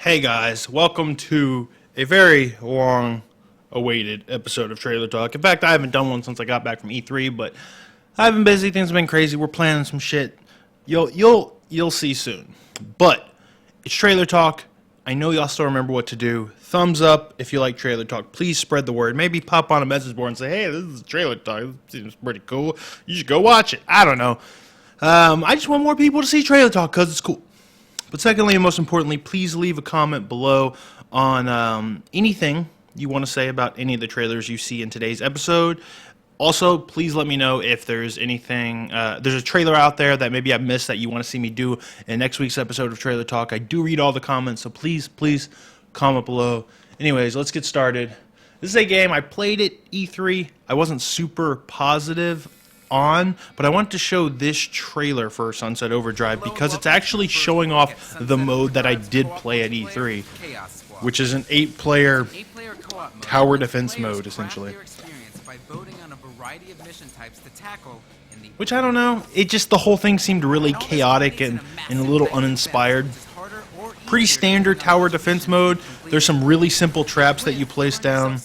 Hey guys, welcome to a very long-awaited episode of Trailer Talk. In fact, I haven't done one since I got back from E3, but I've been busy. Things have been crazy. We're planning some shit. You'll see soon. But it's Trailer Talk. I know y'all still remember what to do. Thumbs up if you like Trailer Talk. Please spread the word. Maybe pop on a message board and say, "Hey, this is Trailer Talk. This seems pretty cool. You should go watch it." I don't know. I just want more people to see Trailer Talk because it's cool. But secondly, and most importantly, please leave a comment below on anything you want to say about any of the trailers you see in today's episode. Also, please let me know if there's anything, there's a trailer out there that maybe I missed that you want to see me do in next week's episode of Trailer Talk. I do read all the comments, so please comment below. Anyways, let's get started. This is a game, I played at E3. I wasn't super positive on, but I want to show this trailer for Sunset Overdrive because it's actually showing off the mode that I did play at E3, which is an 8-player tower defense mode, essentially. Which, I don't know, it just, the whole thing seemed really chaotic and a little uninspired. Pretty standard tower defense mode. There's some really simple traps that you place down,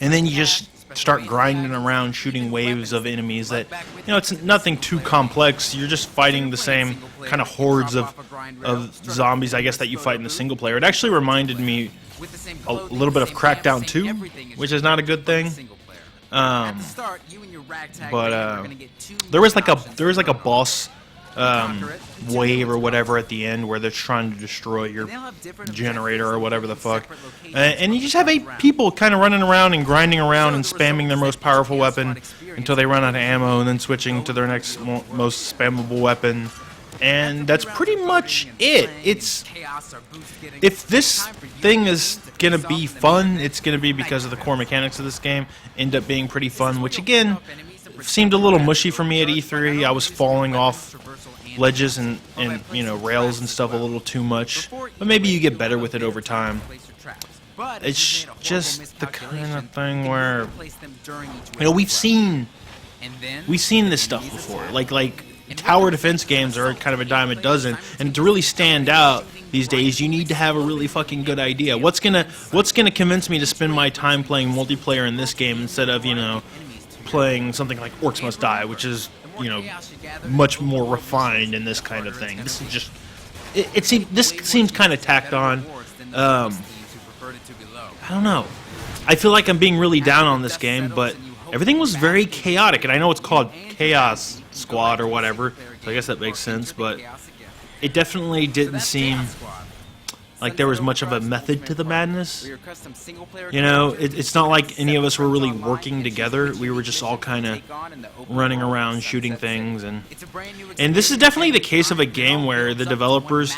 and then you just start grinding around shooting waves of enemies that, you know, it's nothing too complex. You're just fighting the same kind of hordes of zombies, I guess, that you fight in the single player. It actually reminded me a little bit of Crackdown 2, which is not a good thing. But there was like a boss wave or whatever at the end where they're trying to destroy your generator or whatever the fuck, and you just have 8 people kind of running around and grinding around and spamming their most powerful weapon until they run out of ammo, and then switching to their next most spammable weapon, and that's pretty much it. If this thing is gonna be fun, it's gonna be because of the core mechanics of this game end up being pretty fun, which again seemed a little mushy for me at E3. I was falling off ledges and you know, rails and stuff a little too much, but maybe you get better with it over time. It's just the kind of thing where, you know, we've seen this stuff before. Like tower defense games are kind of a dime a dozen, and to really stand out these days, you need to have a really fucking good idea. What's gonna convince me to spend my time playing multiplayer in this game instead of, you know, playing something like Orcs Must Die, which is, you know, much more refined in this kind of thing. This is just, this seems kind of tacked on. I don't know. I feel like I'm being really down on this game, but everything was very chaotic, and I know it's called Chaos Squad or whatever, so I guess that makes sense, but it definitely didn't seem like there was much of a method to the madness. You know, it's not like any of us were really working together. We were just all kind of running around shooting things, and this is definitely the case of a game where the developers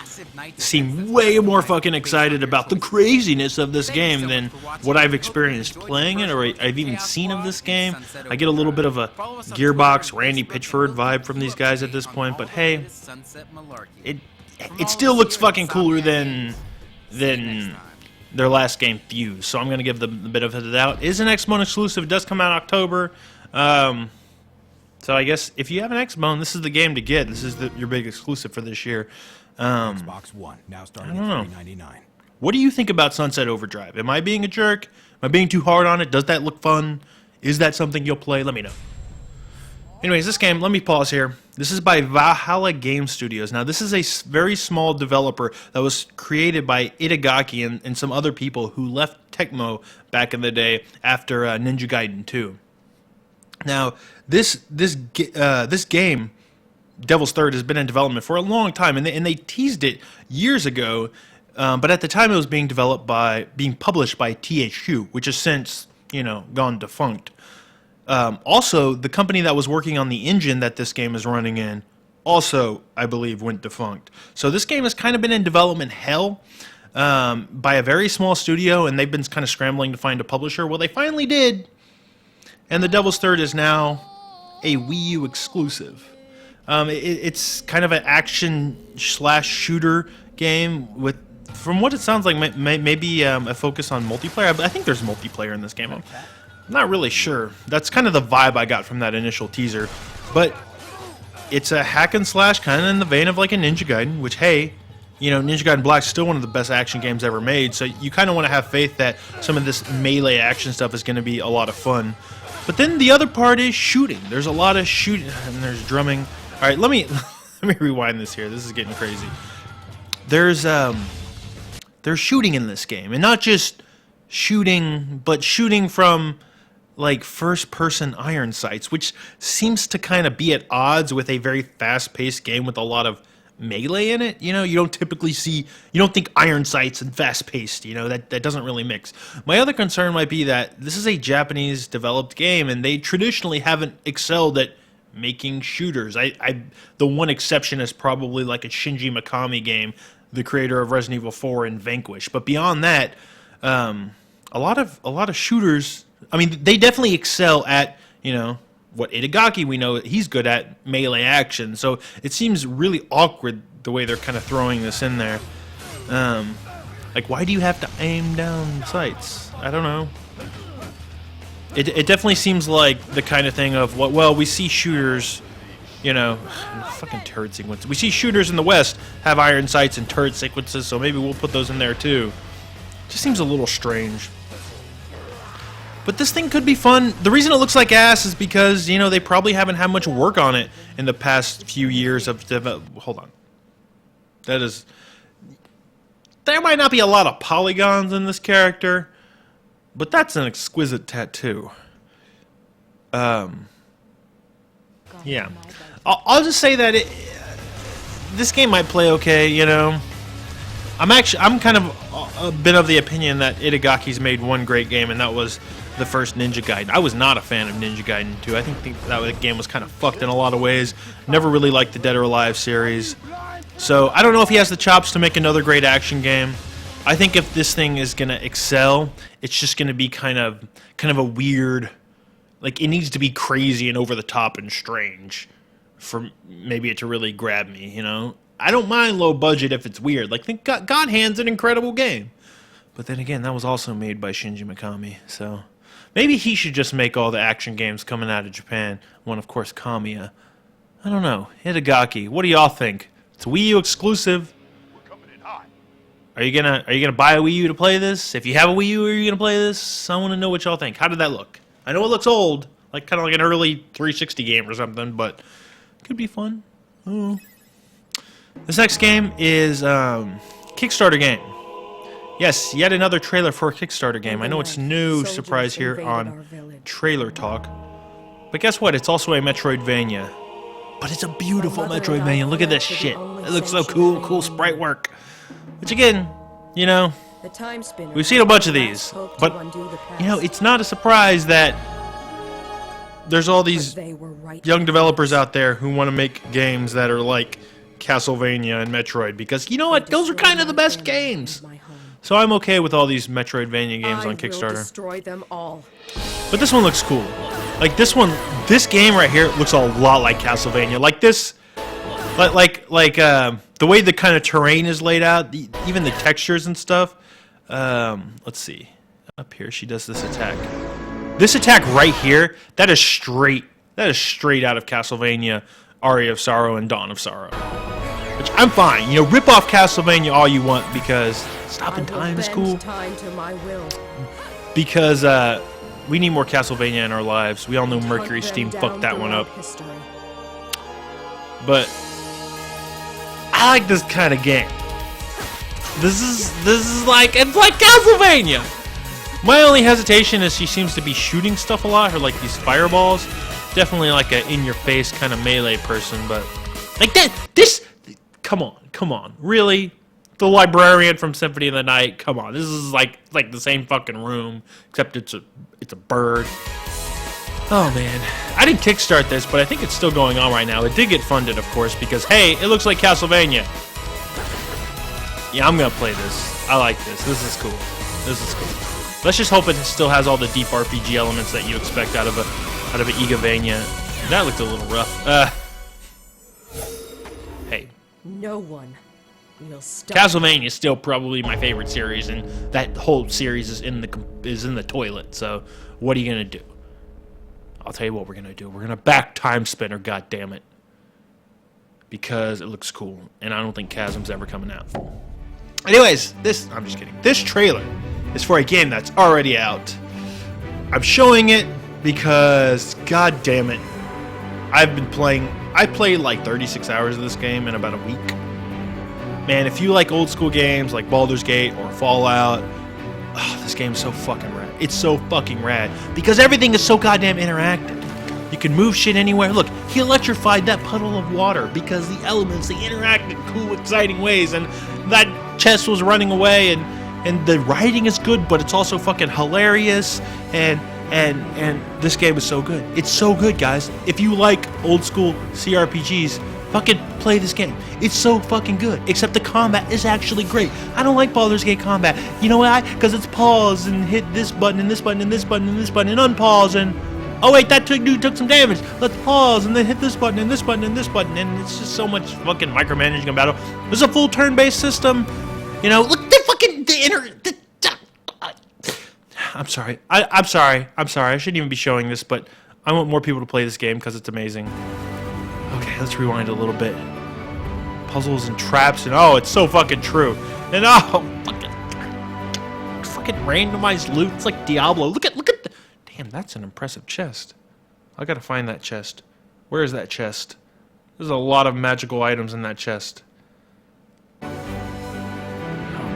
seem way more fucking excited about the craziness of this game than what I've experienced playing it or I've even seen of this game. I get a little bit of a Gearbox, Randy Pitchford vibe from these guys at this point, but hey, it still looks fucking cooler than their last game, Fuse. So I'm going to give them the benefit of the doubt. It is an Xbone exclusive. It does come out in October. So I guess if you have an Xbone, this is the game to get. This is your big exclusive for this year. Xbox One, now starting at $399. What do you think about Sunset Overdrive? Am I being a jerk? Am I being too hard on it? Does that look fun? Is that something you'll play? Let me know. Anyways, this game, let me pause here. This is by Valhalla Game Studios. Now, this is a very small developer that was created by Itagaki and some other people who left Tecmo back in the day after Ninja Gaiden 2. Now, this game, Devil's Third, has been in development for a long time, and they teased it years ago. But at the time, it was being published by THQ, which has since, you know, gone defunct. Also, the company that was working on the engine that this game is running in also, I believe, went defunct. So this game has kind of been in development hell by a very small studio, and they've been kind of scrambling to find a publisher. Well, they finally did, and the Devil's Third is now a Wii U exclusive. It's kind of an action/shooter game with, from what it sounds like, maybe a focus on multiplayer. I think there's multiplayer in this game. I'm not really sure. That's kind of the vibe I got from that initial teaser. But it's a hack and slash, kind of in the vein of like a Ninja Gaiden, which, hey, you know, Ninja Gaiden Black is still one of the best action games ever made, so you kind of want to have faith that some of this melee action stuff is going to be a lot of fun. But then the other part is shooting. There's a lot of shooting, and there's drumming. All right, let me rewind this here. This is getting crazy. There's shooting in this game, and not just shooting, but shooting from like first-person iron sights, which seems to kind of be at odds with a very fast-paced game with a lot of melee in it. You know, you don't typically see, you don't think iron sights and fast-paced, you know, that doesn't really mix. My other concern might be that this is a Japanese developed game, and they traditionally haven't excelled at making shooters. The one exception is probably like a Shinji Mikami game, the creator of Resident Evil 4 and Vanquish. But beyond that, a lot of shooters, I mean, they definitely excel at, you know, what Itagaki, we know he's good at melee action, so it seems really awkward the way they're kind of throwing this in there. Like, why do you have to aim down sights? I don't know. It definitely seems like the kind of thing of, well, we see shooters, you know, fucking turret sequences. We see shooters in the West have iron sights and turret sequences, so maybe we'll put those in there too. Just seems a little strange. But this thing could be fun. The reason it looks like ass is because, you know, they probably haven't had much work on it in the past few years of hold on. There might not be a lot of polygons in this character, but that's an exquisite tattoo. Yeah. I'll just say that this game might play okay, you know. I'm kind of a bit of the opinion that Itagaki's made one great game, and that was the first Ninja Gaiden. I was not a fan of Ninja Gaiden 2. I think that game was kind of fucked in a lot of ways. Never really liked the Dead or Alive series. So I don't know if he has the chops to make another great action game. I think if this thing is going to excel, it's just going to be kind of a weird, like, it needs to be crazy and over the top and strange for maybe it to really grab me, you know? I don't mind low budget if it's weird. Like, God Hand's an incredible game. But then again, that was also made by Shinji Mikami, so maybe he should just make all the action games coming out of Japan. One, of course, Kamiya. I don't know. Itagaki, what do y'all think? It's a Wii U exclusive. We're coming in hot. Are you gonna buy a Wii U to play this? If you have a Wii U, are you gonna play this? I want to know what y'all think. How did that look? I know it looks old, like kind of like an early 360 game or something, but it could be fun. Oh. This next game is Kickstarter game. Yes, yet another trailer for a Kickstarter game. I know it's new, surprise here on Trailer Talk. But guess what? It's also a Metroidvania. But it's a beautiful Metroidvania. Look at this shit. It looks so cool. Cool sprite work. Which again, you know, we've seen a bunch of these. But, you know, it's not a surprise that there's all these young developers out there who want to make games that are like Castlevania and Metroid. Because, you know what? Those are kind of the best games. So I'm okay with all these Metroidvania games on Kickstarter. Destroy them all. But this one looks cool. Like this game right here looks a lot like Castlevania. Like this, the way the kind of terrain is laid out, even the textures and stuff. Let's see. Up here, she does this attack. This attack right here, that is straight out of Castlevania, Aria of Sorrow and Dawn of Sorrow. Which I'm fine. You know, rip off Castlevania all you want because stopping time is cool. Time to my will. Because we need more Castlevania in our lives. We all know Mercury Steam fucked that one up. But I like this kind of game. This is like, it's like Castlevania. My only hesitation is she seems to be shooting stuff a lot, or like these fireballs. Definitely like a in-your-face kind of melee person, but like that. Come on, really? The librarian from Symphony of the Night. Come on, this is like the same fucking room, except it's a bird. Oh man, I didn't kickstart this, but I think it's still going on right now. It did get funded, of course, because hey, it looks like Castlevania. Yeah, I'm gonna play this. I like this. This is cool. Let's just hope it still has all the deep RPG elements that you expect out of an Igavania. That looked a little rough. Hey. No one will stop. Castlevania is still probably my favorite series, and that whole series is in the toilet. So, what are you gonna do? I'll tell you what we're gonna do. We're gonna back Time Spinner. God damn it! because it looks cool, and I don't think Chasm's ever coming out. Anyways, I'm just kidding. This trailer is for a game that's already out. I'm showing it because, god damn it, I played like 36 hours of this game in about a week. Man, if you like old school games like Baldur's Gate or Fallout, oh, this game's so fucking rad. It's so fucking rad because everything is so goddamn interactive. You can move shit anywhere. Look, he electrified that puddle of water because the elements, they interact in cool, exciting ways, and that chest was running away, and the writing is good, but it's also fucking hilarious, and this game is so good. It's so good, guys. If you like old school CRPGs, fucking play this game. It's so fucking good. Except the combat is actually great. I don't like Baldur's Gate combat. You know why? Because it's pause and hit this button and this button and this button and this button and unpause and oh wait, that dude took some damage. Let's pause and then hit this button and this button and this button, and it's just so much fucking micromanaging battle. This is a full turn-based system. You know, look, I'm sorry. I'm sorry. I shouldn't even be showing this, but I want more people to play this game because it's amazing. Okay, let's rewind a little bit. Puzzles and traps, and oh, it's so fucking true. And oh, fucking randomized loot. It's like Diablo. Look at the. Damn, that's an impressive chest. I gotta find that chest. Where is that chest? There's a lot of magical items in that chest. Oh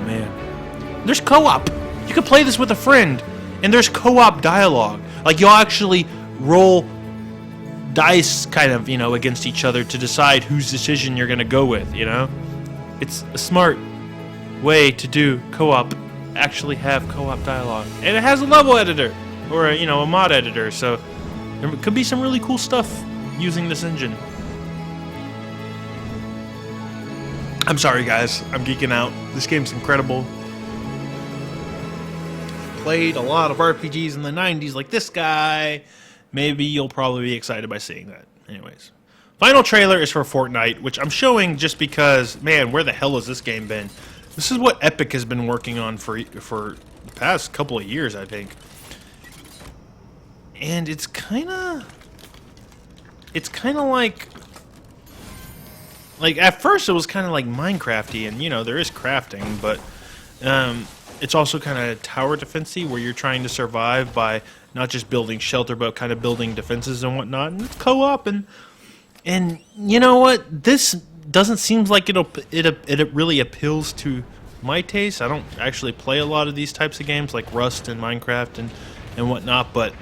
man. There's co-op. You can play this with a friend. And there's co-op dialogue. Like you'll actually roll dice kind of, you know, against each other to decide whose decision you're gonna go with, you know? It's a smart way to do co-op. Actually have co-op dialogue. And it has a level editor. Or, you know, a mod editor, so there could be some really cool stuff using this engine. I'm sorry, guys. I'm geeking out. This game's incredible. Played a lot of RPGs in the 90s like this guy. Maybe you'll probably be excited by seeing that. Anyways. Final trailer is for Fortnite, which I'm showing just because, man, where the hell has this game been? This is what Epic has been working on for the past couple of years, I think. And it's kind of like at first it was kind of like Minecrafty, and you know there is crafting, but it's also kind of tower defensey where you're trying to survive by not just building shelter but kind of building defenses and whatnot. And it's co-op, and you know what? This doesn't seem like it really appeals to my taste. I don't actually play a lot of these types of games like Rust and Minecraft and whatnot, but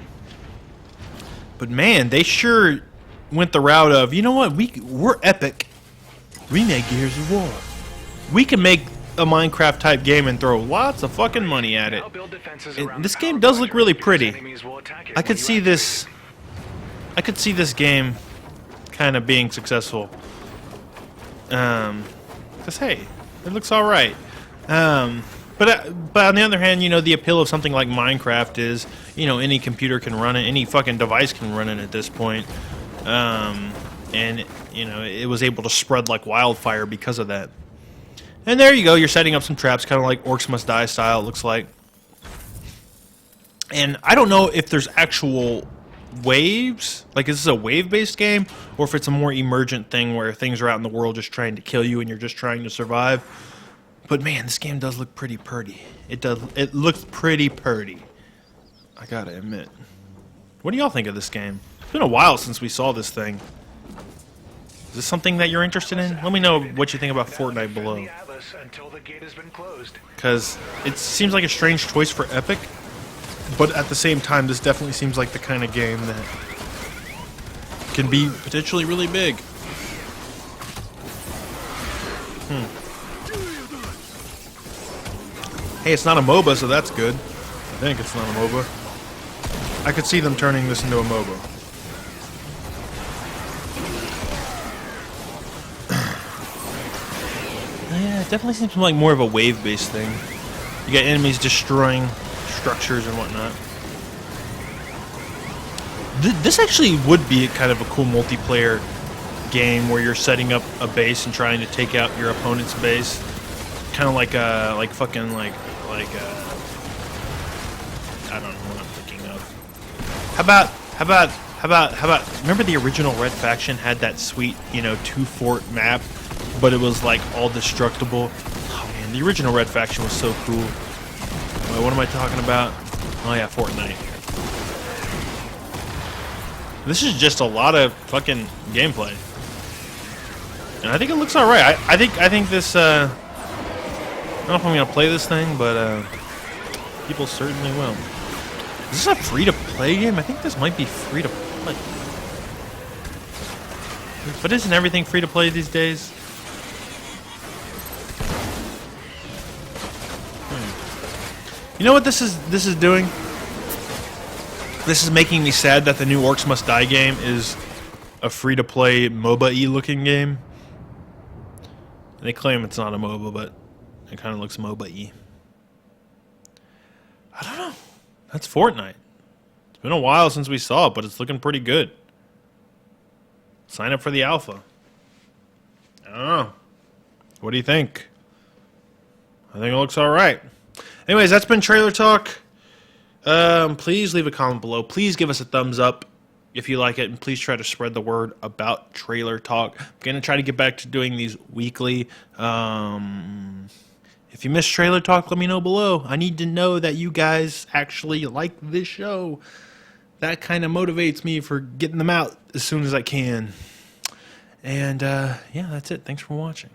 man, they sure went the route of, you know what, we're Epic. We make Gears of War. We can make a Minecraft type game and throw lots of fucking money at it. And this game does look really pretty. I could see this game kind of being successful. Cause hey, it looks all right. But on the other hand, you know, the appeal of something like Minecraft is, you know, any computer can run it, any fucking device can run it at this point. And, you know, it was able to spread like wildfire because of that. And there you go, you're setting up some traps, kind of like Orcs Must Die style, it looks like. And I don't know if there's actual waves, like is this a wave-based game, or if it's a more emergent thing where things are out in the world just trying to kill you and you're just trying to survive. But man, this game does look pretty purty. It looks pretty purty, I gotta admit. What do y'all think of this game? It's been a while since we saw this thing. Is this something that you're interested in? Let me know what you think about Fortnite below. Because it seems like a strange choice for Epic, but at the same time, this definitely seems like the kind of game that can be potentially really big. Hey, it's not a MOBA, so that's good. I think it's not a MOBA. I could see them turning this into a MOBA. Yeah, it definitely seems like more of a wave-based thing. You got enemies destroying structures and whatnot. This actually would be kind of a cool multiplayer game where you're setting up a base and trying to take out your opponent's base. Kind of like I don't know what I'm thinking of. How about How about? Remember the original Red Faction had that sweet, you know, 2-fort map, but it was like all destructible. Oh man, the original Red Faction was so cool. Wait, what am I talking about? Oh yeah, Fortnite. This is just a lot of fucking gameplay, and I think it looks all right. I think this. I don't know if I'm gonna play this thing, but people certainly will. Is this a free-to-play game? I think this might be free-to-play. But isn't everything free-to-play these days? You know what this is doing? This is making me sad that the new Orcs Must Die game is a free-to-play MOBA-y looking game. They claim it's not a MOBA, but it kind of looks MOBA-y. I don't know. That's Fortnite. It's been a while since we saw it, but it's looking pretty good. Sign up for the alpha. I don't know. What do you think? I think it looks all right. Anyways, that's been Trailer Talk. Please leave a comment below. Please give us a thumbs up if you like it, and please try to spread the word about Trailer Talk. I'm going to try to get back to doing these weekly. If you missed Trailer Talk, let me know below. I need to know that you guys actually like this show. That kind of motivates me for getting them out as soon as I can. And, yeah, that's it. Thanks for watching.